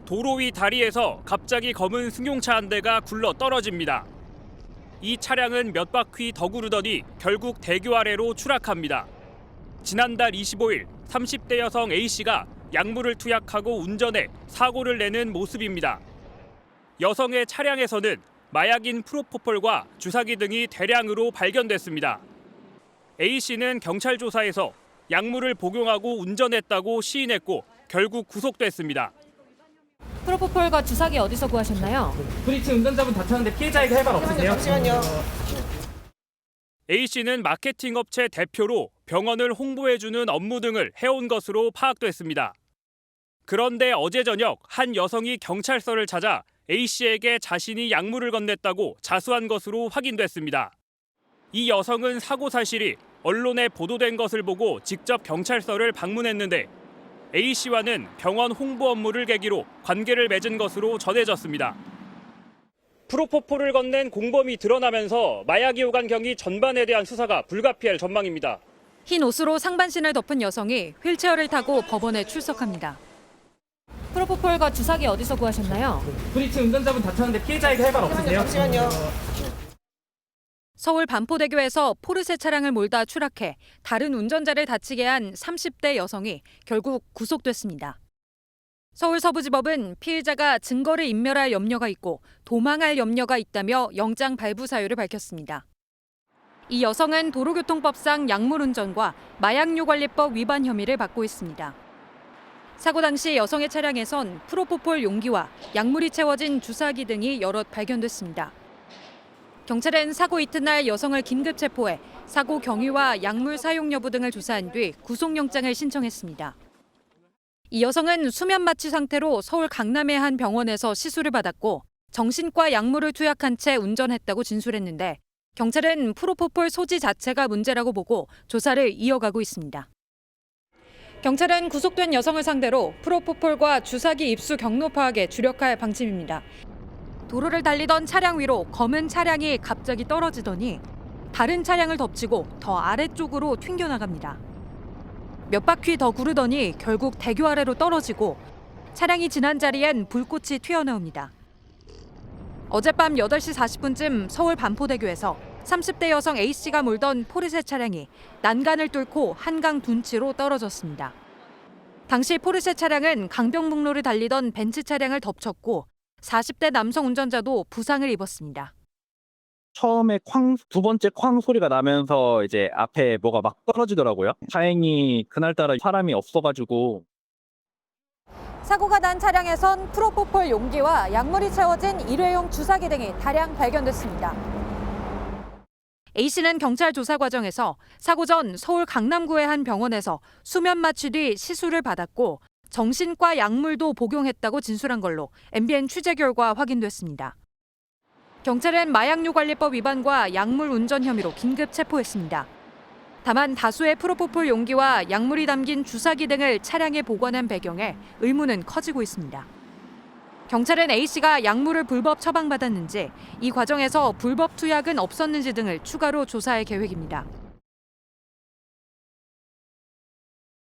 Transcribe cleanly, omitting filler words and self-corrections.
도로 위 다리에서 갑자기 검은 승용차 한 대가 굴러 떨어집니다. 이 차량은 몇 바퀴 더 구르더니 결국 대교 아래로 추락합니다. 지난달 25일 30대 여성 A씨가 약물을 투약하고 운전해 사고를 내는 모습입니다. 여성의 차량에서는 마약인 프로포폴과 주사기 등이 대량으로 발견됐습니다. A씨는 경찰 조사에서 약물을 복용하고 운전했다고 시인했고 결국 구속됐습니다. 프로포폴과 주사기 어디서 구하셨나요? 브리치 운전자분 다쳤는데 피해자에게 할 말 없으세요? 잠시만요. A씨는 마케팅 업체 대표로 병원을 홍보해주는 업무 등을 해온 것으로 파악됐습니다. 그런데 어제 저녁 한 여성이 경찰서를 찾아 A씨에게 자신이 약물을 건넸다고 자수한 것으로 확인됐습니다. 이 여성은 사고 사실이 언론에 보도된 것을 보고 직접 경찰서를 방문했는데 A씨와는 병원 홍보 업무를 계기로 관계를 맺은 것으로 전해졌습니다. 프로포폴을 건넨 공범이 드러나면서 마약이 오간 경위 전반에 대한 수사가 불가피할 전망입니다. 흰 옷으로 상반신을 덮은 여성이 휠체어를 타고 법원에 출석합니다. 프로포폴과 주사기 어디서 구하셨나요? 브리치 운전자분 다쳤는데 피해자에게 할 말 없으세요? 잠시만요. 서울 반포대교에서 포르쉐 차량을 몰다 추락해 다른 운전자를 다치게 한 30대 여성이 결국 구속됐습니다. 서울서부지법은 피해자가 증거를 인멸할 염려가 있고 도망할 염려가 있다며 영장 발부 사유를 밝혔습니다. 이 여성은 도로교통법상 약물운전과 마약류관리법 위반 혐의를 받고 있습니다. 사고 당시 여성의 차량에선 프로포폴 용기와 약물이 채워진 주사기 등이 여럿 발견됐습니다. 경찰은 사고 이튿날 여성을 긴급 체포해 사고 경위와 약물 사용 여부 등을 조사한 뒤 구속영장을 신청했습니다. 이 여성은 수면 마취 상태로 서울 강남의 한 병원에서 시술을 받았고 정신과 약물을 투약한 채 운전했다고 진술했는데 경찰은 프로포폴 소지 자체가 문제라고 보고 조사를 이어가고 있습니다. 경찰은 구속된 여성을 상대로 프로포폴과 주사기 입수 경로 파악에 주력할 방침입니다. 도로를 달리던 차량 위로 검은 차량이 갑자기 떨어지더니 다른 차량을 덮치고 더 아래쪽으로 튕겨나갑니다. 몇 바퀴 더 구르더니 결국 대교 아래로 떨어지고 차량이 지난 자리엔 불꽃이 튀어나옵니다. 어젯밤 8시 40분쯤 서울 반포대교에서 30대 여성 A씨가 몰던 포르쉐 차량이 난간을 뚫고 한강 둔치로 떨어졌습니다. 당시 포르쉐 차량은 강변북로를 달리던 벤츠 차량을 덮쳤고 40대 남성 운전자도 부상을 입었습니다. 처음에 두 번째 쾅 소리가 나면서 이제 앞에 뭐가 막 떨어지더라고요. 다행히 그날따라 사람이 없어가지고. 사고가 난 차량에선 프로포폴 용기와 약물이 채워진 일회용 주사기 등이 다량 발견됐습니다. A씨는 경찰 조사 과정에서 사고 전 서울 강남구의 한 병원에서 수면 마취 뒤 시술을 받았고 정신과 약물도 복용했다고 진술한 걸로 MBN 취재 결과 확인됐습니다. 경찰은 마약류관리법 위반과 약물 운전 혐의로 긴급 체포했습니다. 다만 다수의 프로포폴 용기와 약물이 담긴 주사기 등을 차량에 보관한 배경에 의문은 커지고 있습니다. 경찰은 A씨가 약물을 불법 처방받았는지, 이 과정에서 불법 투약은 없었는지 등을 추가로 조사할 계획입니다.